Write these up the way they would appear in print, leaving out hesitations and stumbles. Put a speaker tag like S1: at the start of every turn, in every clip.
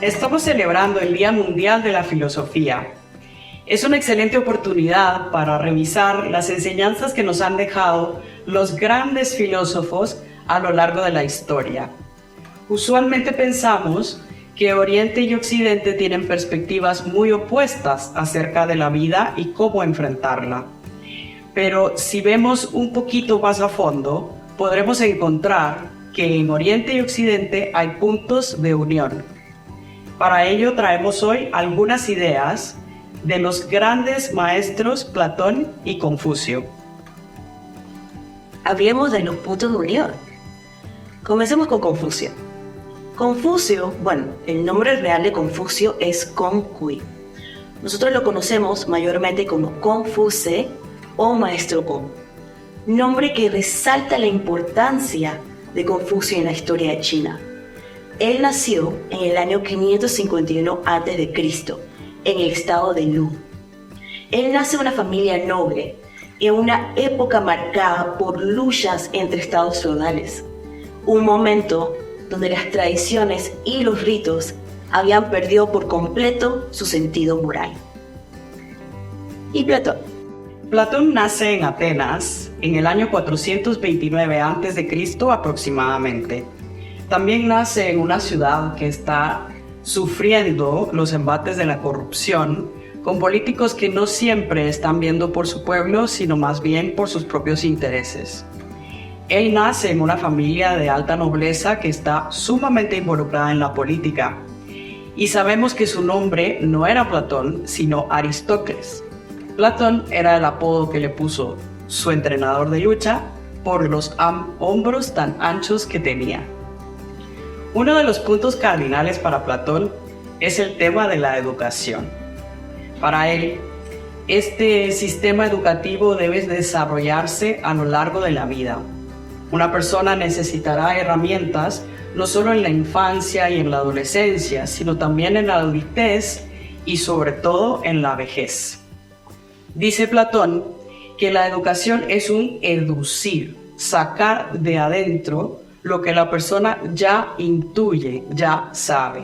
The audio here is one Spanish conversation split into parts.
S1: Estamos celebrando el Día Mundial de la Filosofía. Es una excelente oportunidad para revisar las enseñanzas que nos han dejado los grandes filósofos a lo largo de la historia. Usualmente pensamos que Oriente y Occidente tienen perspectivas muy opuestas acerca de la vida y cómo enfrentarla. Pero si vemos un poquito más a fondo, podremos encontrar que en Oriente y Occidente hay puntos de unión. Para ello traemos hoy algunas ideas de los grandes maestros Platón y Confucio.
S2: Hablemos de los puntos de unión. Comencemos con Confucio. Confucio, el nombre real de Confucio es Con-Cui. Nosotros lo conocemos mayormente como Confuse o Maestro Con, nombre que resalta la importancia de Confucio en la historia de China. Él nació en el año 551 a.C., en el estado de Lu. Él nace en una familia noble, en una época marcada por luchas entre estados feudales, un momento donde las tradiciones y los ritos habían perdido por completo su sentido moral. ¿Y Platón?
S1: Platón nace en Atenas en el año 429 a.C. aproximadamente. También nace en una ciudad que está sufriendo los embates de la corrupción, con políticos que no siempre están viendo por su pueblo, sino más bien por sus propios intereses. Él nace en una familia de alta nobleza que está sumamente involucrada en la política. Y sabemos que su nombre no era Platón, sino Aristócles. Platón era el apodo que le puso su entrenador de lucha por los hombros tan anchos que tenía. Uno de los puntos cardinales para Platón es el tema de la educación. Para él, este sistema educativo debe desarrollarse a lo largo de la vida. Una persona necesitará herramientas no solo en la infancia y en la adolescencia, sino también en la adultez y sobre todo en la vejez. Dice Platón que la educación es un educir, sacar de adentro lo que la persona ya intuye, ya sabe.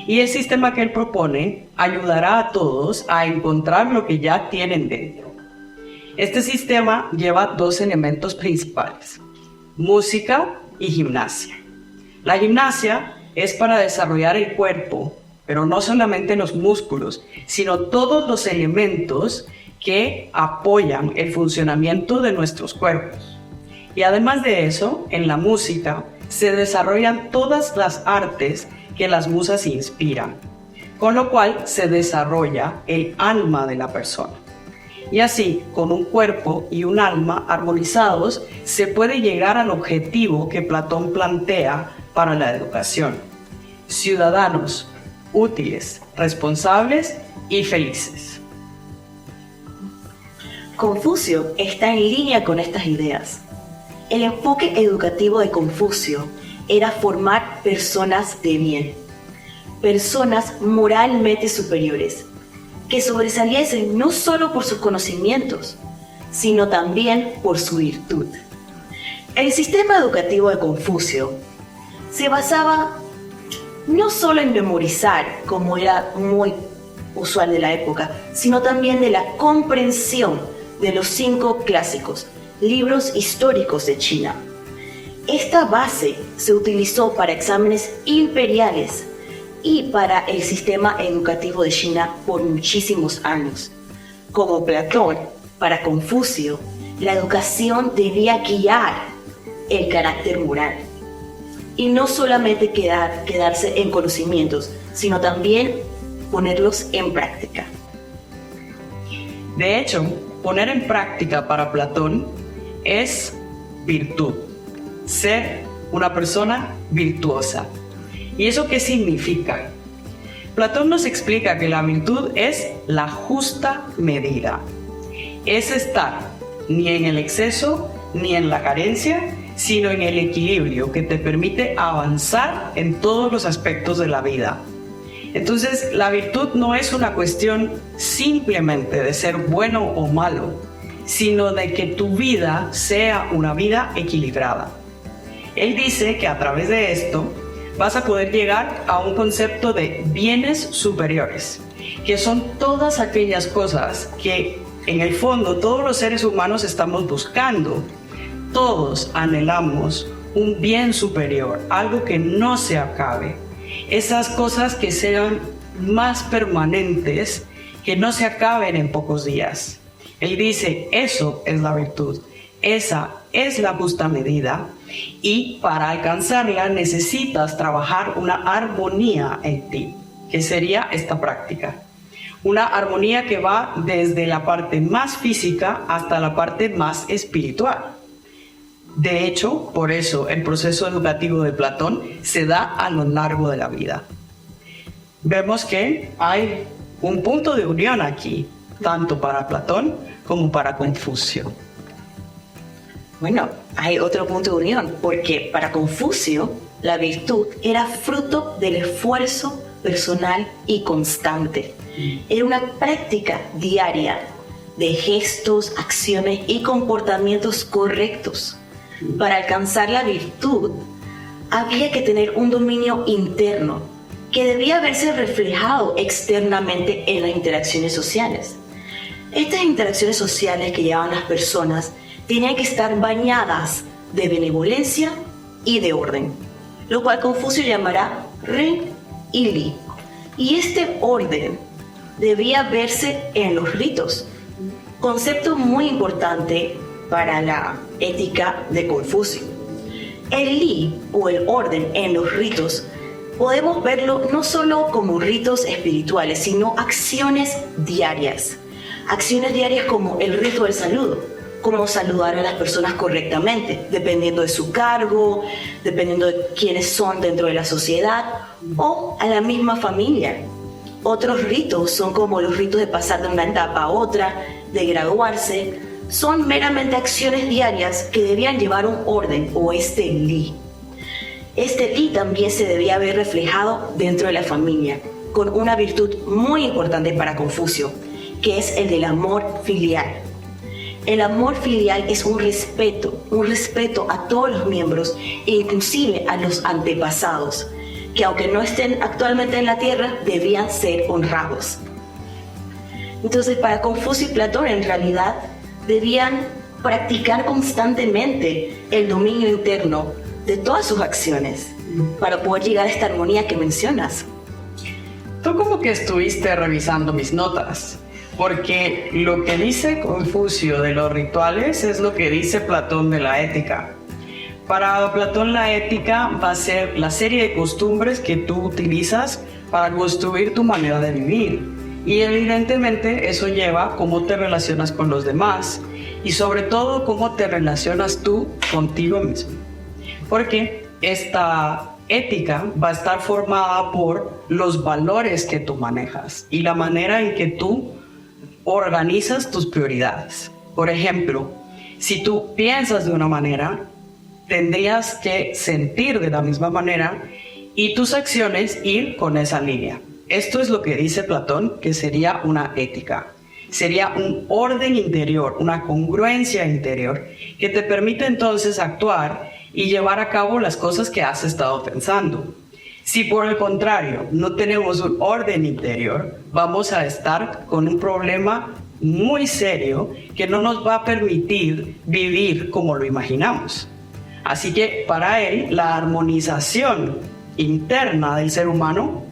S1: Y el sistema que él propone ayudará a todos a encontrar lo que ya tienen dentro. Este sistema lleva dos elementos principales: música y gimnasia. La gimnasia es para desarrollar el cuerpo, pero no solamente los músculos, sino todos los elementos que apoyan el funcionamiento de nuestros cuerpos. Y además de eso, en la música se desarrollan todas las artes que las musas inspiran, con lo cual se desarrolla el alma de la persona. Y así, con un cuerpo y un alma armonizados, se puede llegar al objetivo que Platón plantea para la educación: ciudadanos útiles, responsables y felices.
S2: Confucio está en línea con estas ideas. El enfoque educativo de Confucio era formar personas de bien, personas moralmente superiores, que sobresaliesen no solo por sus conocimientos, sino también por su virtud. El sistema educativo de Confucio se basaba no solo en memorizar, como era muy usual de la época, sino también de la comprensión de los 5 clásicos, libros históricos de China. Esta base se utilizó para exámenes imperiales y para el sistema educativo de China por muchísimos años. Como Platón, para Confucio, la educación debía guiar el carácter moral y no solamente quedarse en conocimientos, sino también ponerlos en práctica.
S1: De hecho, poner en práctica para Platón es virtud, ser una persona virtuosa. ¿Y eso qué significa? Platón nos explica que la virtud es la justa medida. Es estar ni en el exceso ni en la carencia, sino en el equilibrio que te permite avanzar en todos los aspectos de la vida. Entonces, la virtud no es una cuestión simplemente de ser bueno o malo, sino de que tu vida sea una vida equilibrada. Él dice que a través de esto vas a poder llegar a un concepto de bienes superiores, que son todas aquellas cosas que en el fondo todos los seres humanos estamos buscando. Todos anhelamos un bien superior, algo que no se acabe. Esas cosas que sean más permanentes, que no se acaben en pocos días. Él dice, eso es la virtud, esa es la justa medida, y para alcanzarla necesitas trabajar una armonía en ti, que sería esta práctica. Una armonía que va desde la parte más física hasta la parte más espiritual. De hecho, por eso el proceso educativo de Platón se da a lo largo de la vida. Vemos que hay un punto de unión aquí, tanto para Platón como para Confucio.
S2: Bueno, hay otro punto de unión, porque para Confucio la virtud era fruto del esfuerzo personal y constante. Era una práctica diaria de gestos, acciones y comportamientos correctos. Para alcanzar la virtud había que tener un dominio interno que debía verse reflejado externamente en las interacciones sociales. Estas interacciones sociales que llevaban las personas tenían que estar bañadas de benevolencia y de orden, lo cual Confucio llamará Ren y Li. Y este orden debía verse en los ritos, concepto muy importante para la ética de Confucio. El Li, o el orden en los ritos, podemos verlo no solo como ritos espirituales, sino acciones diarias. Acciones diarias como el rito del saludo, como saludar a las personas correctamente, dependiendo de su cargo, dependiendo de quiénes son dentro de la sociedad o a la misma familia. Otros ritos son como los ritos de pasar de una etapa a otra, de graduarse. Son meramente acciones diarias que debían llevar un orden o este Li. Este Li también se debía ver reflejado dentro de la familia, con una virtud muy importante para Confucio, que es el del amor filial. El amor filial es un respeto a todos los miembros e inclusive a los antepasados, que aunque no estén actualmente en la tierra, debían ser honrados. Entonces, para Confucio y Platón, en realidad, debían practicar constantemente el dominio interno de todas sus acciones para poder llegar a esta armonía que mencionas.
S1: Tú como que estuviste revisando mis notas, porque lo que dice Confucio de los rituales es lo que dice Platón de la ética. Para Platón la ética va a ser la serie de costumbres que tú utilizas para construir tu manera de vivir. Y evidentemente eso lleva cómo te relacionas con los demás y sobre todo cómo te relacionas tú contigo mismo. Porque esta ética va a estar formada por los valores que tú manejas y la manera en que tú organizas tus prioridades. Por ejemplo, si tú piensas de una manera, tendrías que sentir de la misma manera y tus acciones ir con esa línea. Esto es lo que dice Platón que sería una ética. Sería un orden interior, una congruencia interior que te permite entonces actuar y llevar a cabo las cosas que has estado pensando. Si por el contrario no tenemos un orden interior, vamos a estar con un problema muy serio que no nos va a permitir vivir como lo imaginamos. Así que para él la armonización interna del ser humano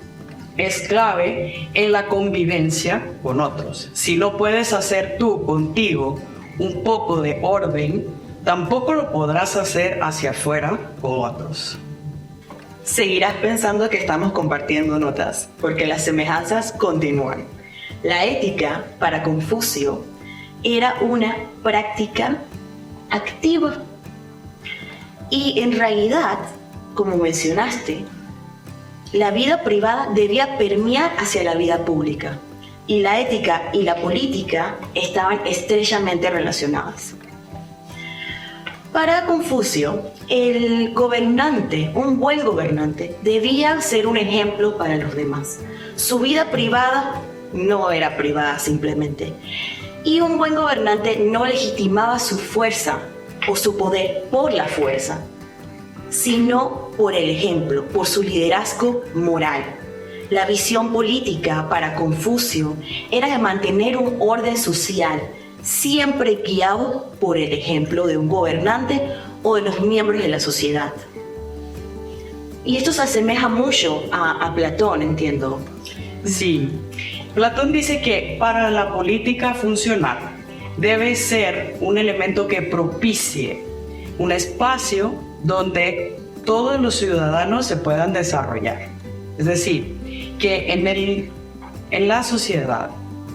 S1: es clave en la convivencia con otros. Si no puedes hacer tú contigo un poco de orden, tampoco lo podrás hacer hacia afuera con otros.
S2: Seguirás pensando que estamos compartiendo notas, porque las semejanzas continúan. La ética, para Confucio, era una práctica activa. Y en realidad, como mencionaste, la vida privada debía permear hacia la vida pública, y la ética y la política estaban estrechamente relacionadas. Para Confucio, el gobernante, un buen gobernante, debía ser un ejemplo para los demás. Su vida privada no era privada simplemente, y un buen gobernante no legitimaba su fuerza o su poder por la fuerza, sino por el ejemplo, por su liderazgo moral. La visión política para Confucio era de mantener un orden social, siempre guiado por el ejemplo de un gobernante o de los miembros de la sociedad. Y esto se asemeja mucho a Platón, entiendo.
S1: Sí, Platón dice que para la política funcionar debe ser un elemento que propicie un espacio donde todos los ciudadanos se puedan desarrollar. Es decir, que en la sociedad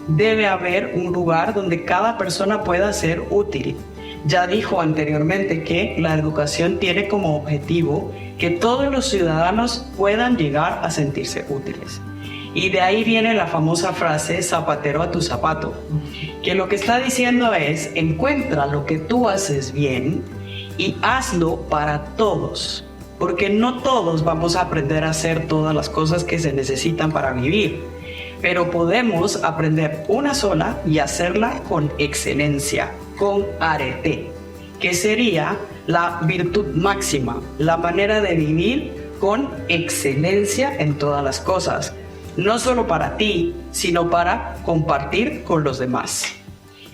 S1: debe haber un lugar donde cada persona pueda ser útil. Ya dijo anteriormente que la educación tiene como objetivo que todos los ciudadanos puedan llegar a sentirse útiles. Y de ahí viene la famosa frase zapatero a tu zapato, que lo que está diciendo es: encuentra lo que tú haces bien y hazlo para todos, porque no todos vamos a aprender a hacer todas las cosas que se necesitan para vivir, pero podemos aprender una sola y hacerla con excelencia, con arete, que sería la virtud máxima, la manera de vivir con excelencia en todas las cosas, no solo para ti, sino para compartir con los demás.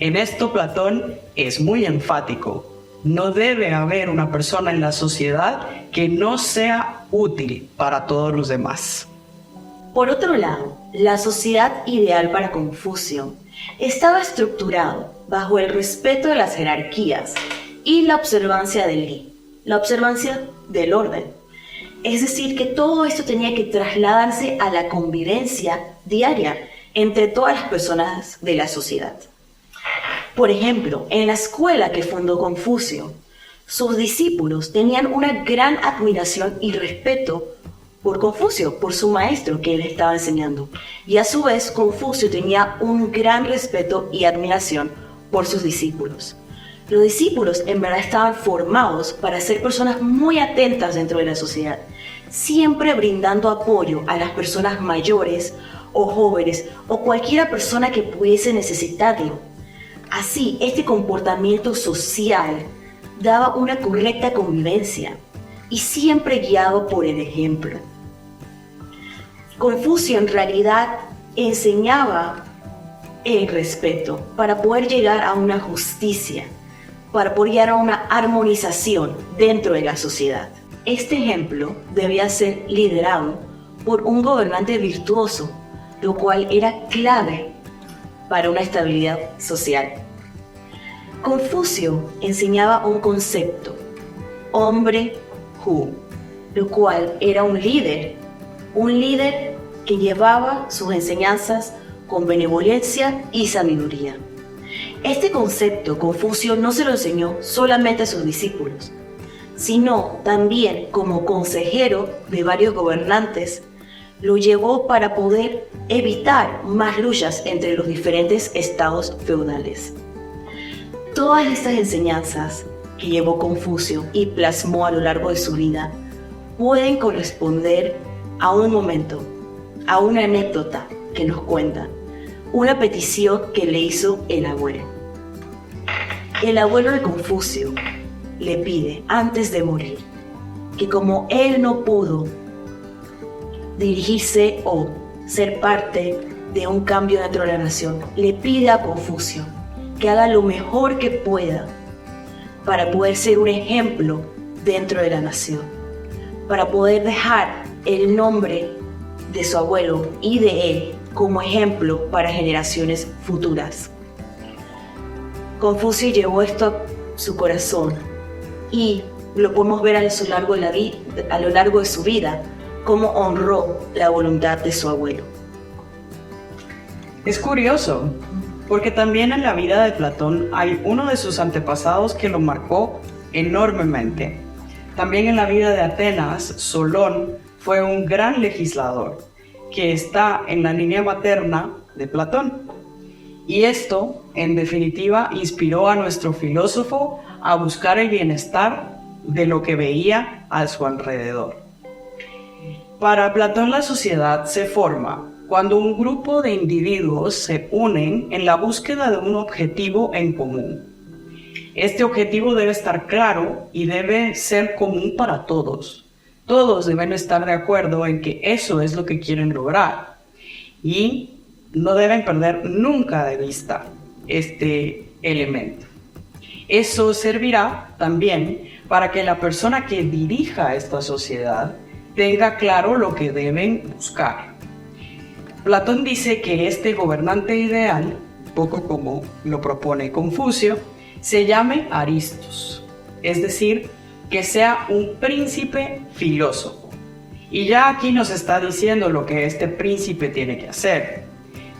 S1: En esto Platón es muy enfático. No debe haber una persona en la sociedad que no sea útil para todos los demás.
S2: Por otro lado, la sociedad ideal para Confucio estaba estructurado bajo el respeto de las jerarquías y la observancia del li, la observancia del orden. Es decir, que todo esto tenía que trasladarse a la convivencia diaria entre todas las personas de la sociedad. Por ejemplo, en la escuela que fundó Confucio, sus discípulos tenían una gran admiración y respeto por Confucio, por su maestro que él estaba enseñando. Y a su vez, Confucio tenía un gran respeto y admiración por sus discípulos. Los discípulos en verdad estaban formados para ser personas muy atentas dentro de la sociedad, siempre brindando apoyo a las personas mayores o jóvenes o cualquier persona que pudiese necesitarlo. Así, este comportamiento social daba una correcta convivencia y siempre guiado por el ejemplo. Confucio en realidad enseñaba el respeto para poder llegar a una justicia, para poder llegar a una armonización dentro de la sociedad. Este ejemplo debía ser liderado por un gobernante virtuoso, lo cual era clave para una estabilidad social. Confucio enseñaba un concepto, hombre-hu, lo cual era un líder que llevaba sus enseñanzas con benevolencia y sabiduría. Este concepto Confucio no se lo enseñó solamente a sus discípulos, sino también como consejero de varios gobernantes, lo llevó para poder evitar más luchas entre los diferentes estados feudales. Todas estas enseñanzas que llevó Confucio y plasmó a lo largo de su vida pueden corresponder a un momento, a una anécdota que nos cuenta, una petición que le hizo el abuelo. El abuelo de Confucio le pide, antes de morir, que como él no pudo dirigirse o ser parte de un cambio dentro de la nación, le pide a Confucio que haga lo mejor que pueda para poder ser un ejemplo dentro de la nación, para poder dejar el nombre de su abuelo y de él como ejemplo para generaciones futuras. Confucio llevó esto a su corazón y lo podemos ver a lo largo de su vida, cómo honró la voluntad de su abuelo.
S1: Es curioso, porque también en la vida de Platón hay uno de sus antepasados que lo marcó enormemente. También en la vida de Atenas, Solón fue un gran legislador que está en la línea materna de Platón. Y esto, en definitiva, inspiró a nuestro filósofo a buscar el bienestar de lo que veía a su alrededor. Para Platón, la sociedad se forma cuando un grupo de individuos se unen en la búsqueda de un objetivo en común. Este objetivo debe estar claro y debe ser común para todos. Todos deben estar de acuerdo en que eso es lo que quieren lograr y no deben perder nunca de vista este elemento. Eso servirá también para que la persona que dirija esta sociedad tenga claro lo que deben buscar. Platón dice que este gobernante ideal, poco como lo propone Confucio, se llame Aristos, es decir, que sea un príncipe filósofo. Y ya aquí nos está diciendo lo que este príncipe tiene que hacer.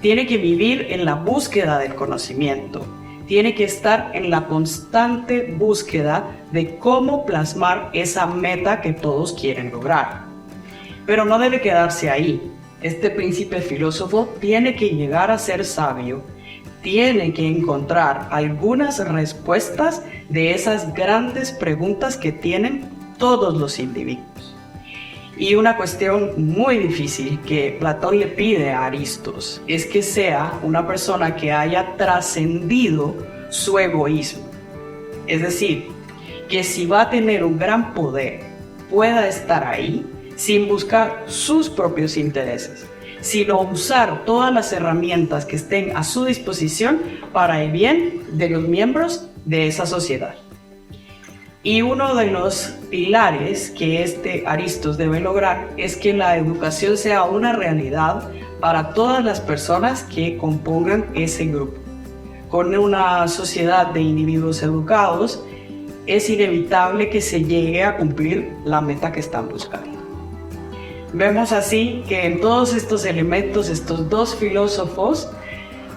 S1: Tiene que vivir en la búsqueda del conocimiento. Tiene que estar en la constante búsqueda de cómo plasmar esa meta que todos quieren lograr. Pero no debe quedarse ahí. Este príncipe filósofo tiene que llegar a ser sabio. Tiene que encontrar algunas respuestas de esas grandes preguntas que tienen todos los individuos. Y una cuestión muy difícil que Platón le pide a Aristos es que sea una persona que haya trascendido su egoísmo. Es decir, que si va a tener un gran poder, pueda estar ahí sin buscar sus propios intereses, sino usar todas las herramientas que estén a su disposición para el bien de los miembros de esa sociedad. Y uno de los pilares que este Aristos debe lograr es que la educación sea una realidad para todas las personas que compongan ese grupo. Con una sociedad de individuos educados, es inevitable que se llegue a cumplir la meta que están buscando. Vemos así que en todos estos elementos, estos dos filósofos,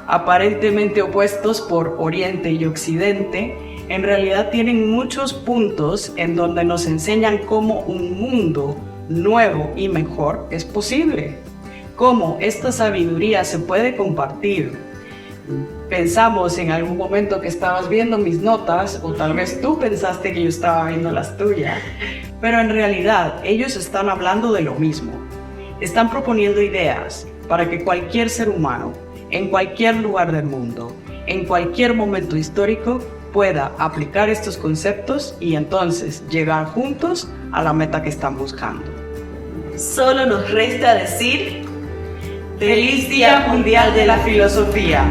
S1: aparentemente opuestos por Oriente y Occidente, en realidad tienen muchos puntos en donde nos enseñan cómo un mundo nuevo y mejor es posible, cómo esta sabiduría se puede compartir. Pensamos en algún momento que estabas viendo mis notas, o tal vez tú pensaste que yo estaba viendo las tuyas, pero en realidad ellos están hablando de lo mismo. Están proponiendo ideas para que cualquier ser humano, en cualquier lugar del mundo, en cualquier momento histórico, pueda aplicar estos conceptos y entonces llegar juntos a la meta que están buscando.
S2: Solo nos resta decir:
S1: ¡Feliz Día Mundial de la Filosofía!